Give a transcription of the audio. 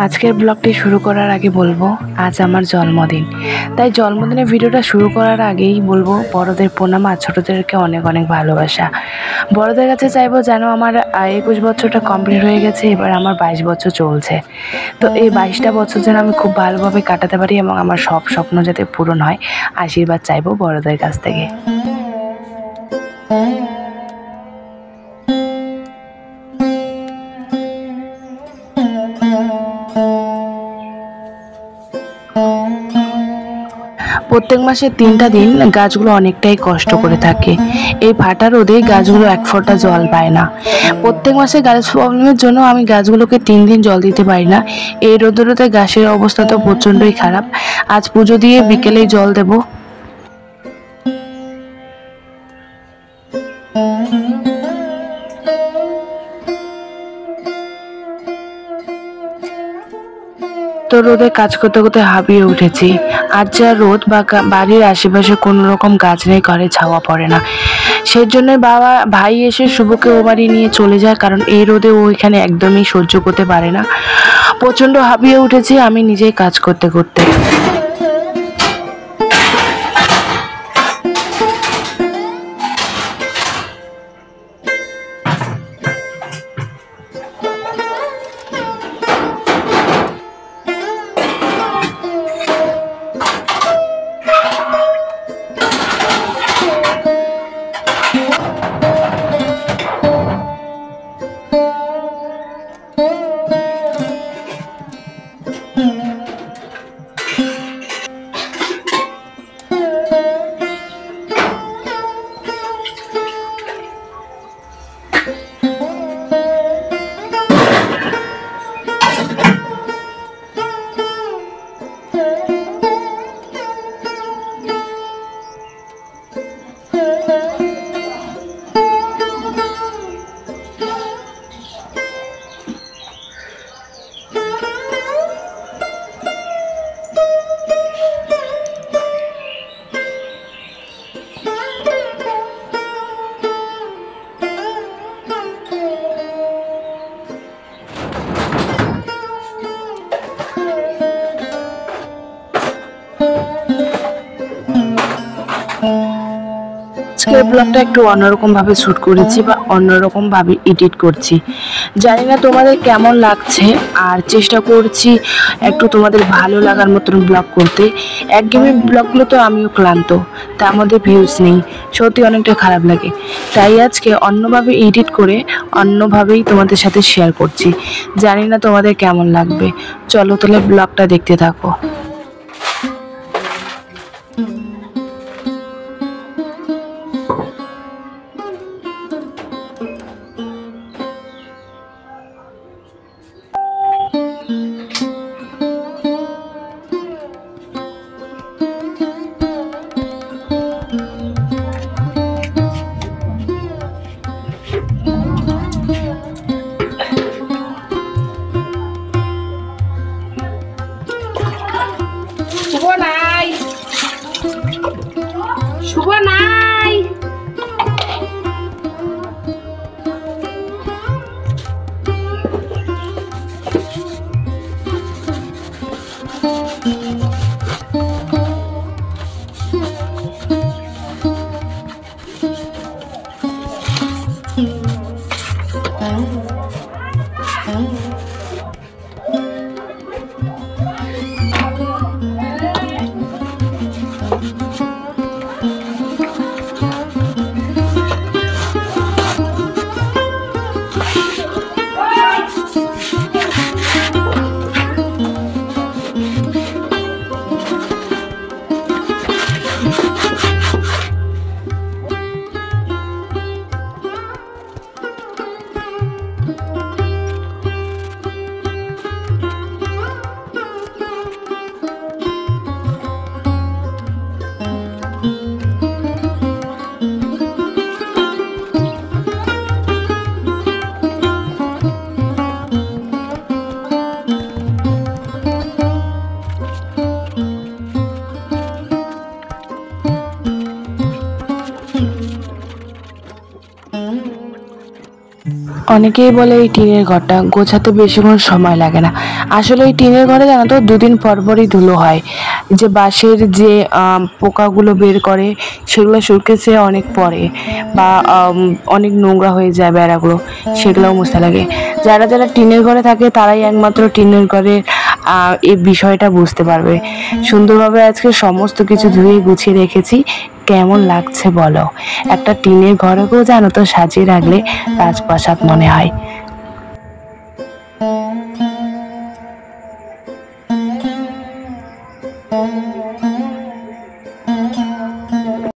আজকের ব্লগটি শুরু করার আগে বলবো আজ আমার জন্মদিন। তাই জন্মদিনের ভিডিওটা শুরু করার আগেই বলবো বড়দের প্রণাম আর ছোটদেরকে অনেক অনেক ভালোবাসা। বড়দের কাছে চাইবো যেন আমার 21 বছরটা কমপ্লিট হয়ে গেছে, এবার আমার 22 বছর চলছে। তো এই 22টা বছর যেন আমি খুব ভালোভাবে কাটাতে পারি এবং আমার সব স্বপ্ন যাতে পূরণ হয়, আশীর্বাদ চাইবো বড়দের কাছ থেকে। প্রত্যেক মাসে 3টা দিন গাছগুলো অনেকটাই কষ্ট করে থাকে। এই ফাটা রোদে গাছগুলো এক ফোঁটা জল পায় না। প্রত্যেক মাসে গাছ প্রবলেমের জন্য আমি গাছগুলোকে 3 দিন জল দিতে পারি না। এই রোদে গাছের অবস্থা তো প্রচণ্ডই খারাপ। আজ পুজো দিয়ে বিকেলেই জল দেব। তো রোদে কাজ করতে করতে হাঁপিয়ে উঠেছি। আর যা রোদ, বাড়ির আশেপাশে কোনো রকম গাছ নেই, ঘরে ছাওয়া পড়ে না। সেই জন্য ভাই এসে শুভকে ও বাড়ি নিয়ে চলে যায়, কারণ এই রোদে ও এখানে একদমই সহ্য করতে পারে না। প্রচণ্ড হাঁপিয়ে উঠেছি আমি নিজেই কাজ করতে করতে। আজকের ব্লগটা একটু অন্যরকম ভাবে শুট করেছি বা অন্যরকম ভাবে এডিট করছি। জানি না তোমাদের কেমন লাগছে, আর চেষ্টা করছি একটু তোমাদের ভালো লাগার মতন ব্লগ করতে। একঘেয়েমি ব্লগগুলো তো আমিও ক্লান্ত, তার মধ্যে ভিউজ নেই, সত্যি অনেকটা খারাপ লাগে। তাই আজকে অন্যভাবে এডিট করে অন্যভাবেই তোমাদের সাথে শেয়ার করছি। জানি না তোমাদের কেমন লাগবে। চলো তাহলে ব্লগটা দেখতে থাকো। অনেকেই বলে এই টিনের ঘরটা গোছাতে বেশিক্ষণ সময় লাগে না। আসলে এই টিনের ঘরে জানো তো 2 দিন পর পরই ধুলো হয়। যে বাঁশের যে পোকাগুলো বের করে সেগুলো শুকিয়েছে অনেক পরে, বা অনেক নোংরা হয়ে যায় বেড়াগুলো, সেগুলোও মুছতে লাগে। যারা যারা টিনের ঘরে থাকে তারাই একমাত্র টিনের ঘরে এই বিষয়টা বুঝতে পারবে। সুন্দরভাবে আজকে সমস্ত কিছু ধুয়ে গুছিয়ে রেখেছি। কেমন লাগছে বলো? একটা টিনের ঘরকেও জানো তো সাজিয়ে রাখলে রাজপ্রাসাদ মনে হয়।